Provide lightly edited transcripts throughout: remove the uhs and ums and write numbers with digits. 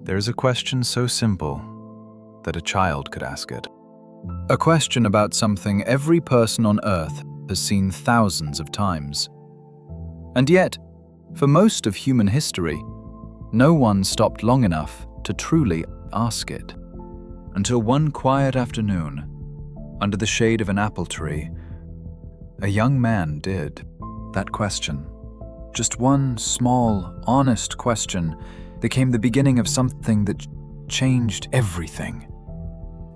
There's a question so simple that a child could ask it. A question about something every person on Earth has seen thousands of times. And yet, for most of human history, no one stopped long enough to truly ask it. Until one quiet afternoon, under the shade of an apple tree, a young man did. That question, just one small, honest question, became the beginning of something that changed everything.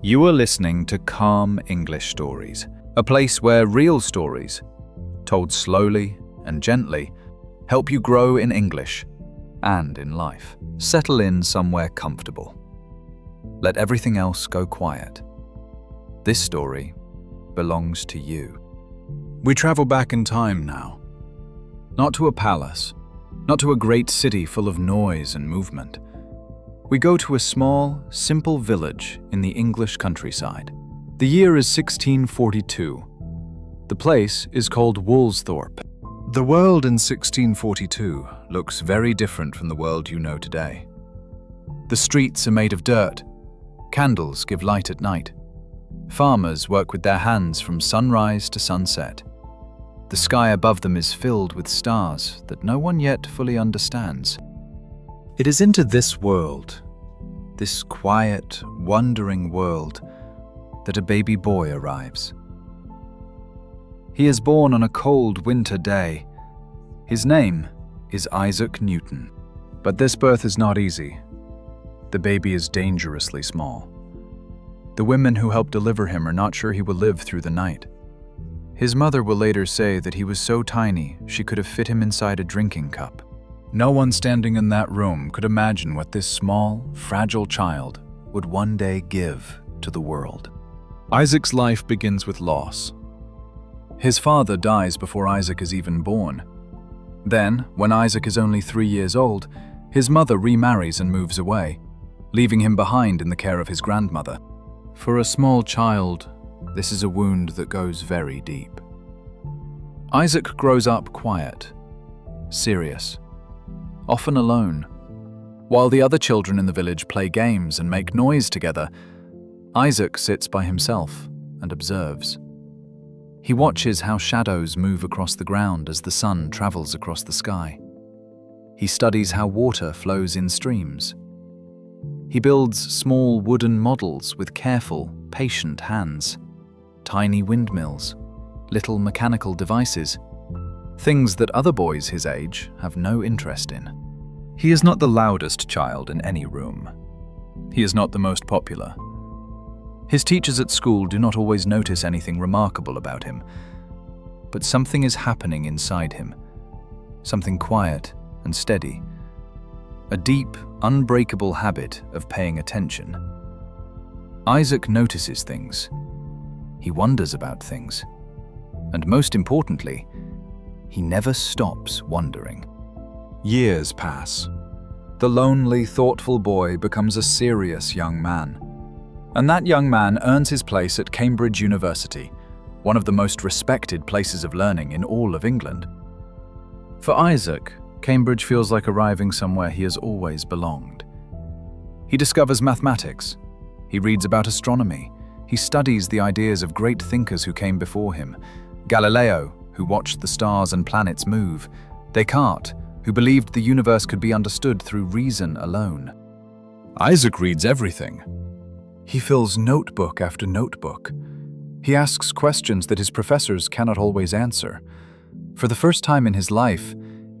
You are listening to Calm English Stories, a place where real stories, told slowly and gently, help you grow in English and in life. Settle in somewhere comfortable. Let everything else go quiet. This story belongs to you. We travel back in time now. Not to a palace, not to a great city full of noise and movement. We go to a small, simple village in the English countryside. The year is 1642. The place is called Woolsthorpe. The world in 1642 looks very different from the world you know today. The streets are made of dirt. Candles give light at night. Farmers work with their hands from sunrise to sunset. The sky above them is filled with stars that no one yet fully understands. It is into this world, this quiet, wondering world, that a baby boy arrives. He is born on a cold winter day. His name is Isaac Newton. But this birth is not easy. The baby is dangerously small. The women who help deliver him are not sure he will live through the night. His mother will later say that he was so tiny she could have fit him inside a drinking cup. No one standing in that room could imagine what this small, fragile child would one day give to the world. Isaac's life begins with loss. His father dies before Isaac is even born. Then, when Isaac is only 3 years old, his mother remarries and moves away, leaving him behind in the care of his grandmother. For a small child, this is a wound that goes very deep. Isaac grows up quiet, serious, often alone. While the other children in the village play games and make noise together, Isaac sits by himself and observes. He watches how shadows move across the ground as the sun travels across the sky. He studies how water flows in streams. He builds small wooden models with careful, patient hands. Tiny windmills, little mechanical devices, things that other boys his age have no interest in. He is not the loudest child in any room. He is not the most popular. His teachers at school do not always notice anything remarkable about him, but something is happening inside him, something quiet and steady, a deep, unbreakable habit of paying attention. Isaac notices things. He wonders about things. And most importantly, he never stops wondering. Years pass. The lonely, thoughtful boy becomes a serious young man. And that young man earns his place at Cambridge University, one of the most respected places of learning in all of England. For Isaac, Cambridge feels like arriving somewhere he has always belonged. He discovers mathematics. He reads about astronomy. He studies the ideas of great thinkers who came before him. Galileo, who watched the stars and planets move. Descartes, who believed the universe could be understood through reason alone. Isaac reads everything. He fills notebook after notebook. He asks questions that his professors cannot always answer. For the first time in his life,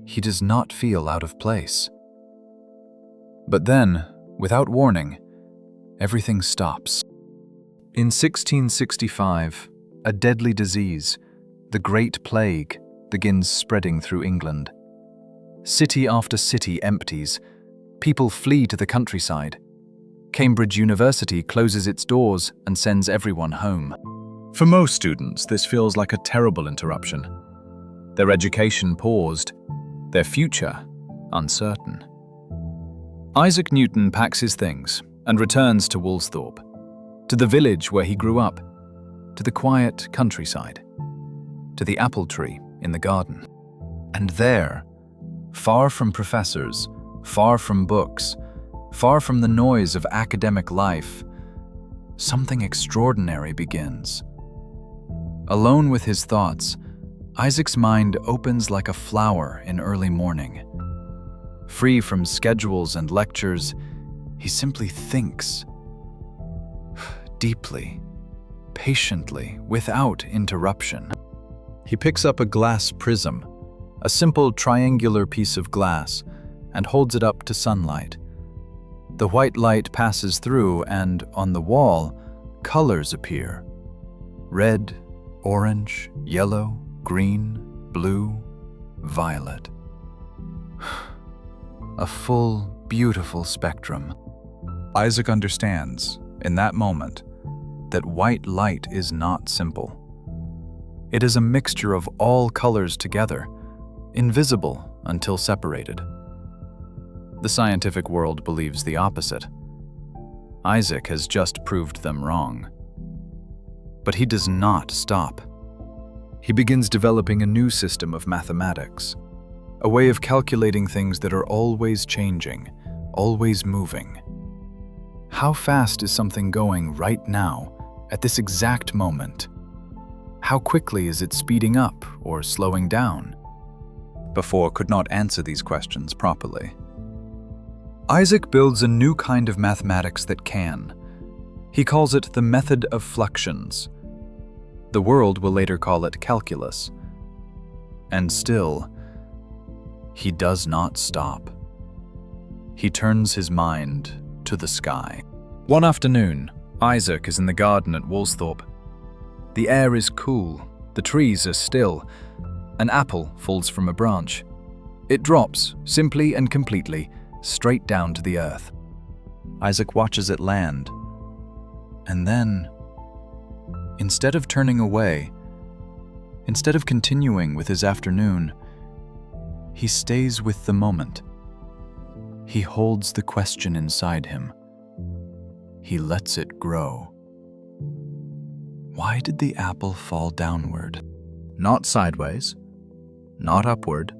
he does not feel out of place. But then, without warning, everything stops. In 1665, a deadly disease, the Great Plague, begins spreading through England. City after city empties. People flee to the countryside. Cambridge University closes its doors and sends everyone home. For most students, this feels like a terrible interruption. Their education paused, their future uncertain. Isaac Newton packs his things and returns to Woolsthorpe, to the village where he grew up, to the quiet countryside, to the apple tree in the garden. And there, far from professors, far from books, Far from the noise of academic life, something extraordinary begins. Alone with his thoughts, Isaac's mind opens like a flower in early morning. Free from schedules and lectures, he simply thinks. Deeply, patiently, without interruption. He picks up a glass prism, a simple triangular piece of glass, and holds it up to sunlight. The white light passes through, and on the wall, colors appear. Red, orange, yellow, green, blue, violet. A full, beautiful spectrum. Isaac understands, in that moment, that white light is not simple. It is a mixture of all colors together, invisible until separated. The scientific world believes the opposite. Isaac has just proved them wrong. But he does not stop. He begins developing a new system of mathematics, a way of calculating things that are always changing, always moving. How fast is something going right now, at this exact moment? How quickly is it speeding up or slowing down? Before could not answer these questions properly. Isaac builds a new kind of mathematics that can. He calls it the method of fluxions. The world will later call it calculus. And still, he does not stop. He turns his mind to the sky. One afternoon, Isaac is in the garden at Woolsthorpe. The air is cool, the trees are still. An apple falls from a branch. It drops, simply and completely, straight down to the earth. Isaac watches it land. And then, instead of turning away, instead of continuing with his afternoon, he stays with the moment. He holds the question inside him. He lets it grow. Why did the apple fall downward? Not sideways, not upward.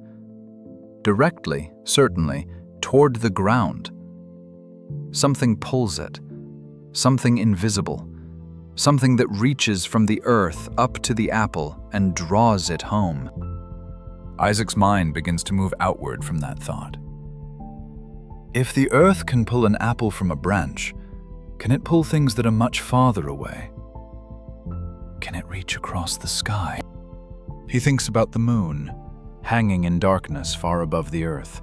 Directly, certainly, toward the ground. Something pulls it, something invisible, something that reaches from the earth up to the apple and draws it home. Isaac's mind begins to move outward from that thought. If the earth can pull an apple from a branch, can it pull things that are much farther away? Can it reach across the sky? He thinks about the moon, hanging in darkness far above the earth.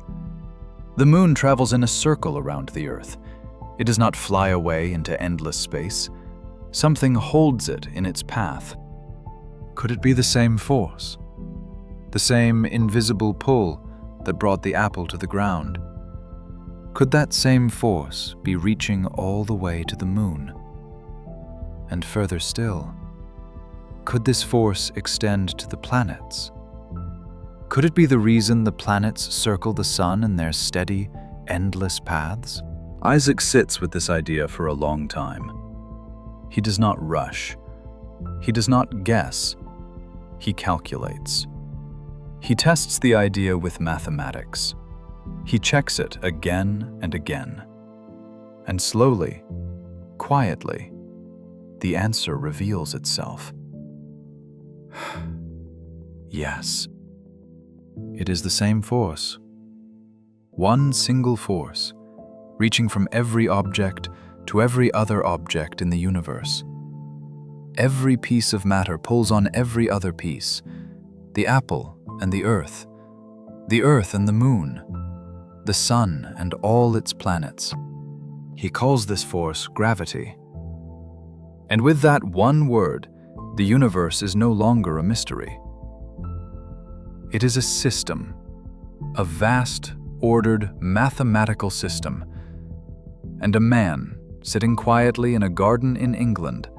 The moon travels in a circle around the earth. It does not fly away into endless space. Something holds it in its path. Could it be the same force? The same invisible pull that brought the apple to the ground? Could that same force be reaching all the way to the moon? And further still, could this force extend to the planets? Could it be the reason the planets circle the sun in their steady, endless paths? Isaac sits with this idea for a long time. He does not rush. He does not guess. He calculates. He tests the idea with mathematics. He checks it again and again. And slowly, quietly, the answer reveals itself. Yes. It is the same force. One single force, reaching from every object to every other object in the universe. Every piece of matter pulls on every other piece. The apple and the earth and the moon, the sun and all its planets. He calls this force gravity. And with that one word, the universe is no longer a mystery. It is a system, a vast, ordered, mathematical system. And a man, sitting quietly in a garden in England,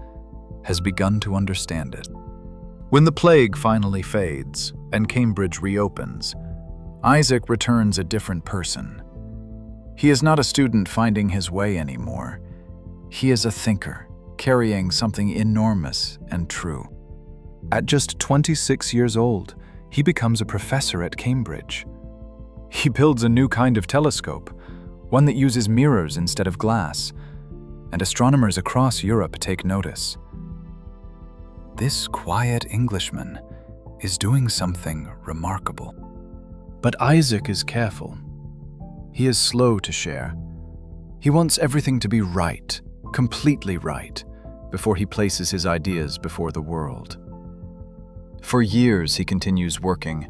has begun to understand it. When the plague finally fades and Cambridge reopens, Isaac returns a different person. He is not a student finding his way anymore. He is a thinker, carrying something enormous and true. At just 26 years old, he becomes a professor at Cambridge. He builds a new kind of telescope, one that uses mirrors instead of glass, and astronomers across Europe take notice. This quiet Englishman is doing something remarkable. But Isaac is careful. He is slow to share. He wants everything to be right, completely right, before he places his ideas before the world. For years he continues working,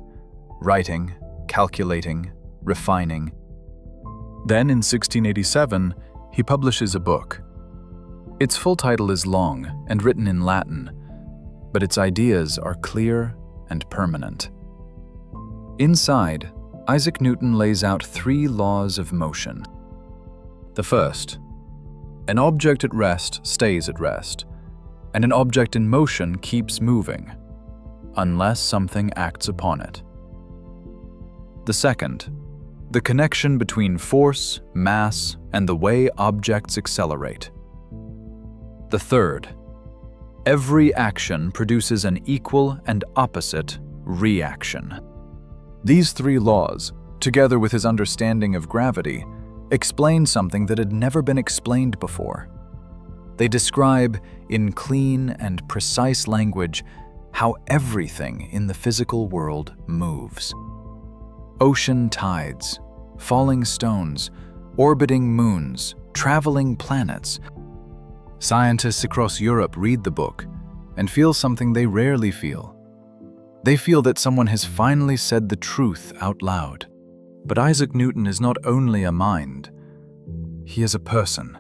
writing, calculating, refining. Then in 1687, he publishes a book. Its full title is long and written in Latin, but its ideas are clear and permanent. Inside, Isaac Newton lays out 3 laws of motion. The first: an object at rest stays at rest, and an object in motion keeps moving, unless something acts upon it. The second: the connection between force, mass, and the way objects accelerate. The third: every action produces an equal and opposite reaction. These 3 laws, together with his understanding of gravity, explain something that had never been explained before. They describe, in clean and precise language, how everything in the physical world moves. Ocean tides, falling stones, orbiting moons, traveling planets. Scientists across Europe read the book and feel something they rarely feel. They feel that someone has finally said the truth out loud. But Isaac Newton is not only a mind, he is a person.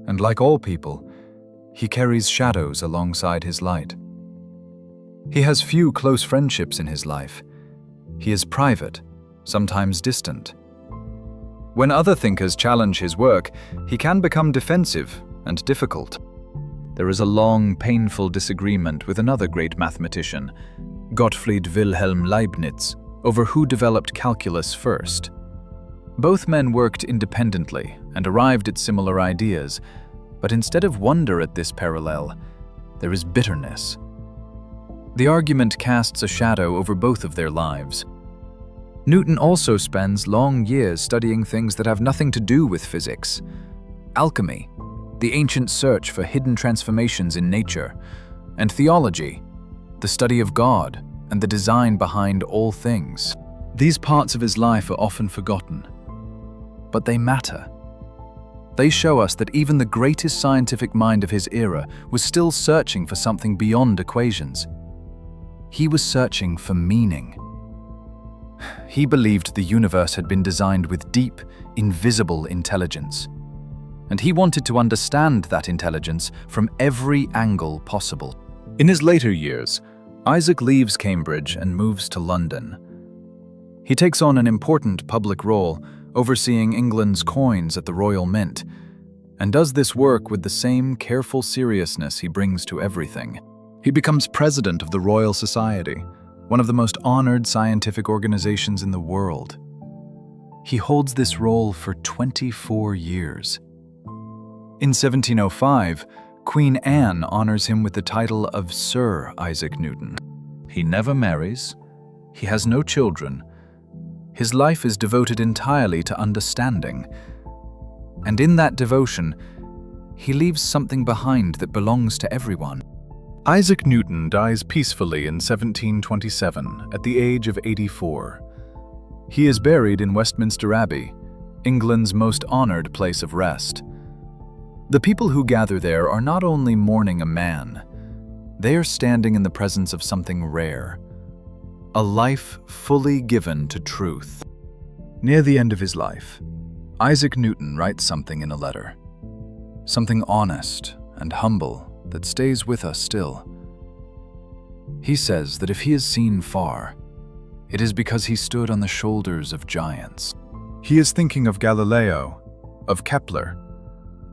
And like all people, he carries shadows alongside his light. He has few close friendships in his life. He is private, sometimes distant. When other thinkers challenge his work, he can become defensive and difficult. There is a long, painful disagreement with another great mathematician, Gottfried Wilhelm Leibniz, over who developed calculus first. Both men worked independently and arrived at similar ideas, but instead of wonder at this parallel, there is bitterness. The argument casts a shadow over both of their lives. Newton also spends long years studying things that have nothing to do with physics. Alchemy, the ancient search for hidden transformations in nature, and theology, the study of God and the design behind all things. These parts of his life are often forgotten, but they matter. They show us that even the greatest scientific mind of his era was still searching for something beyond equations. He was searching for meaning. He believed the universe had been designed with deep, invisible intelligence, and he wanted to understand that intelligence from every angle possible. In his later years, Isaac leaves Cambridge and moves to London. He takes on an important public role, overseeing England's coins at the Royal Mint, and does this work with the same careful seriousness he brings to everything. He becomes president of the Royal Society, one of the most honored scientific organizations in the world. He holds this role for 24 years. In 1705, Queen Anne honors him with the title of Sir Isaac Newton. He never marries. He has no children. His life is devoted entirely to understanding. And in that devotion, he leaves something behind that belongs to everyone. Isaac Newton dies peacefully in 1727 at the age of 84. He is buried in Westminster Abbey, England's most honored place of rest. The people who gather there are not only mourning a man, they are standing in the presence of something rare, a life fully given to truth. Near the end of his life, Isaac Newton writes something in a letter, something honest and humble that stays with us still. He says that if he has seen far, it is because he stood on the shoulders of giants. He is thinking of Galileo, of Kepler,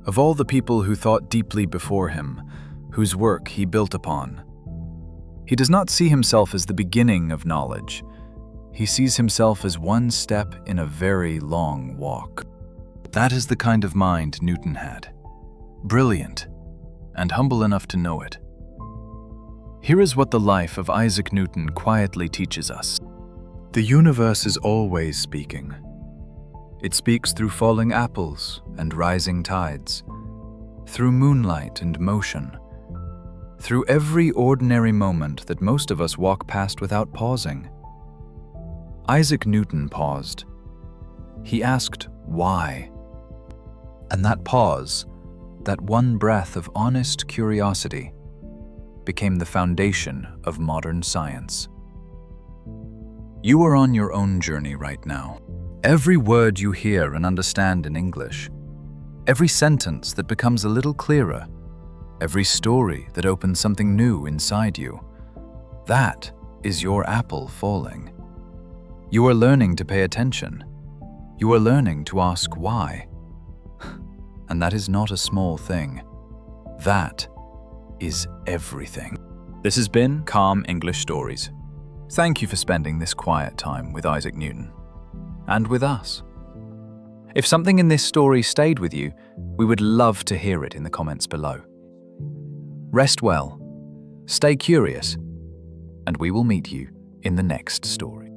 of all the people who thought deeply before him, whose work he built upon. He does not see himself as the beginning of knowledge. He sees himself as one step in a very long walk. That is the kind of mind Newton had. Brilliant, and humble enough to know it. Here is what the life of Isaac Newton quietly teaches us. The universe is always speaking. It speaks through falling apples and rising tides, through moonlight and motion, through every ordinary moment that most of us walk past without pausing. Isaac Newton paused. He asked, why? And that pause, that one breath of honest curiosity, became the foundation of modern science. You are on your own journey right now. Every word you hear and understand in English, every sentence that becomes a little clearer, every story that opens something new inside you, that is your apple falling. You are learning to pay attention. You are learning to ask why. And that is not a small thing. That is everything. This has been Calm English Stories. Thank you for spending this quiet time with Isaac Newton and with us. If something in this story stayed with you, we would love to hear it in the comments below. Rest well, stay curious, and we will meet you in the next story.